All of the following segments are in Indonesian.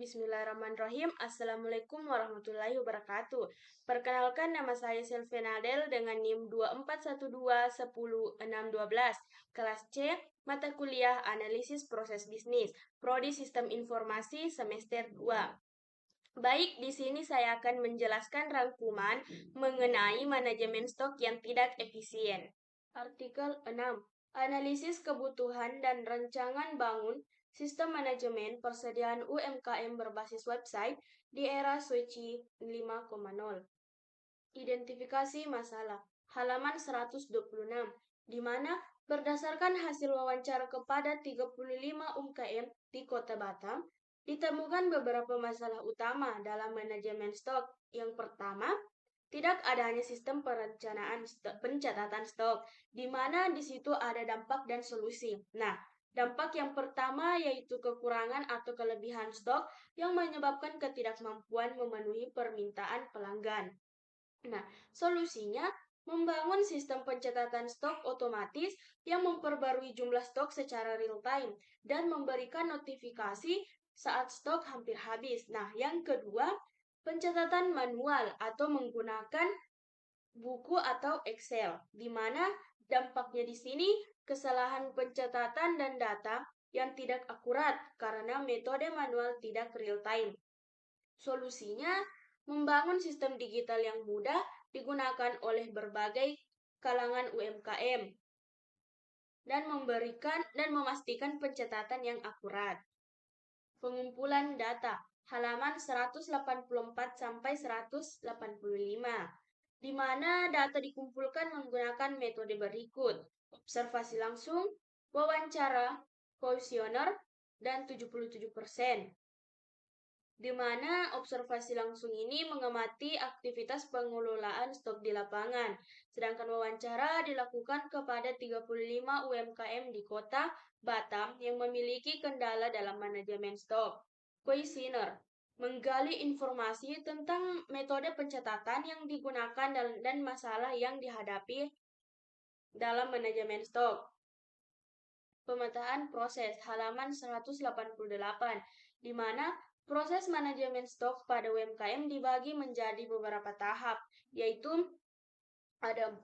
Bismillahirrahmanirrahim. Assalamualaikum warahmatullahi wabarakatuh. Perkenalkan, nama saya Selvenadel dengan NIM 2412100612, kelas C, mata kuliah Analisis Proses Bisnis, Prodi Sistem Informasi semester 2. Baik, di sini saya akan menjelaskan rangkuman mengenai manajemen stok yang tidak efisien. Artikel 6. Analisis kebutuhan dan rancangan bangun sistem manajemen persediaan UMKM berbasis website di era Suci 5.0. Identifikasi masalah. Halaman 126, di mana berdasarkan hasil wawancara kepada 35 UMKM di Kota Batam, ditemukan beberapa masalah utama dalam manajemen stok. Yang pertama, tidak adanya sistem perencanaan pencatatan stok, di mana di situ ada dampak dan solusi. Nah, dampak yang pertama yaitu kekurangan atau kelebihan stok yang menyebabkan ketidakmampuan memenuhi permintaan pelanggan. Nah, solusinya membangun sistem pencatatan stok otomatis yang memperbarui jumlah stok secara real time dan memberikan notifikasi saat stok hampir habis. Nah, yang kedua, pencatatan manual atau menggunakan buku atau Excel, di mana dampaknya di sini kesalahan pencatatan dan data yang tidak akurat karena metode manual tidak real time. Solusinya, membangun sistem digital yang mudah digunakan oleh berbagai kalangan UMKM dan memastikan pencatatan yang akurat. Pengumpulan data halaman 184 sampai 185, di mana data dikumpulkan menggunakan metode berikut: observasi langsung, wawancara, kuesioner, dan 77%. Di mana observasi langsung ini mengamati aktivitas pengelolaan stok di lapangan, sedangkan wawancara dilakukan kepada 35 UMKM di Kota Batam yang memiliki kendala dalam manajemen stok. Kuesioner menggali informasi tentang metode pencatatan yang digunakan dan masalah yang dihadapi dalam manajemen stok. Pemetaan proses halaman 188, di mana proses manajemen stok pada UMKM dibagi menjadi beberapa tahap, yaitu ada 4: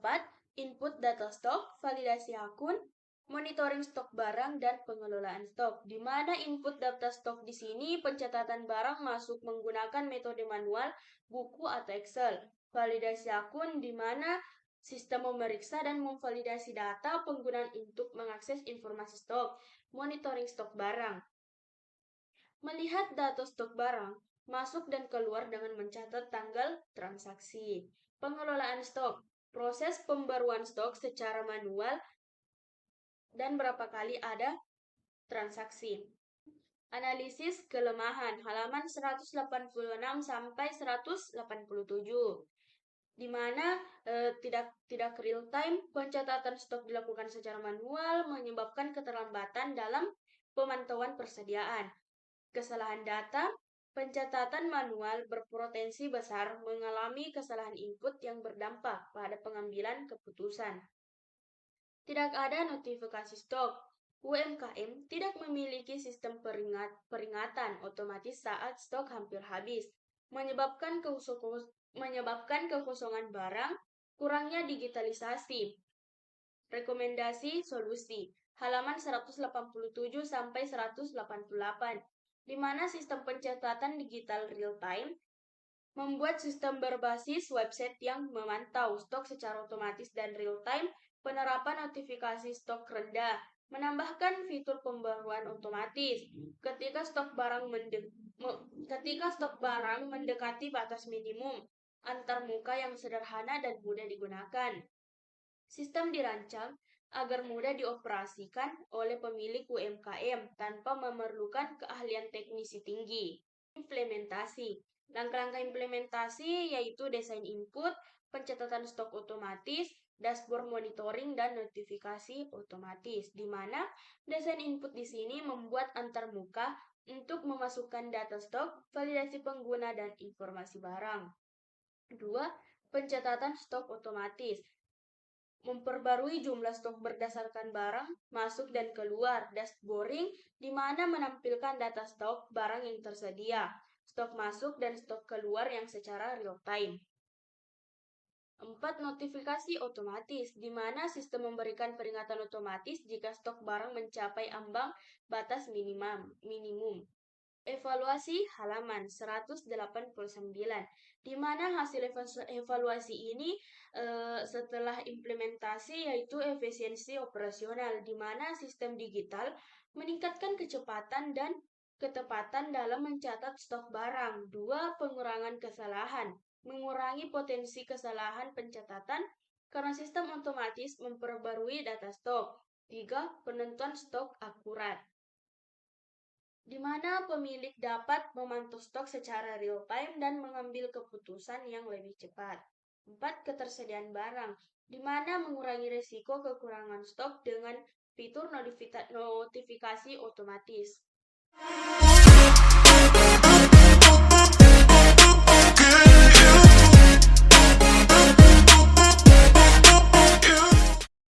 input data stok, validasi akun, monitoring stok barang, dan pengelolaan stok. Di mana input data stok di sini pencatatan barang masuk menggunakan metode manual, buku atau Excel. Validasi akun di mana sistem memeriksa dan memvalidasi data penggunaan untuk mengakses informasi stok. Monitoring stok barang, melihat data stok barang masuk dan keluar dengan mencatat tanggal transaksi. Pengelolaan stok, proses pembaruan stok secara manual dan berapa kali ada transaksi. Analisis kelemahan halaman 186 sampai 187, di mana tidak real time, pencatatan stok dilakukan secara manual menyebabkan keterlambatan dalam pemantauan persediaan. Kesalahan data, pencatatan manual berpotensi besar mengalami kesalahan input yang berdampak pada pengambilan keputusan. Tidak ada notifikasi stok. UMKM tidak memiliki sistem peringatan otomatis saat stok hampir habis, menyebabkan kekosongan barang, kurangnya digitalisasi. Rekomendasi solusi halaman 187 sampai 188, di mana sistem pencatatan digital real time membuat sistem berbasis website yang memantau stok secara otomatis dan real time, penerapan notifikasi stok rendah, menambahkan fitur pembaruan otomatis ketika stok barang mendekati batas minimum, antarmuka yang sederhana dan mudah digunakan. Sistem dirancang agar mudah dioperasikan oleh pemilik UMKM tanpa memerlukan keahlian teknisi tinggi. Implementasi. Langkah-langkah implementasi yaitu desain input, pencatatan stok otomatis, dashboard monitoring, dan notifikasi otomatis, di mana desain input di sini membuat antarmuka untuk memasukkan data stok, validasi pengguna, dan informasi barang. 2. Pencatatan stok otomatis. Memperbarui jumlah stok berdasarkan barang masuk dan keluar. Dashboarding di mana menampilkan data stok barang yang tersedia, stok masuk dan stok keluar yang secara real time. 4. Notifikasi otomatis, di mana sistem memberikan peringatan otomatis jika stok barang mencapai ambang batas minimum. Evaluasi halaman 189, di mana hasil evaluasi ini setelah implementasi yaitu efisiensi operasional, di mana sistem digital meningkatkan kecepatan dan ketepatan dalam mencatat stok barang. 2. Pengurangan kesalahan, mengurangi potensi kesalahan pencatatan karena sistem otomatis memperbarui data stok. 3. Penentuan stok akurat, di mana pemilik dapat memantau stok secara real time dan mengambil keputusan yang lebih cepat. 4. Ketersediaan barang, di mana mengurangi risiko kekurangan stok dengan fitur notifikasi otomatis.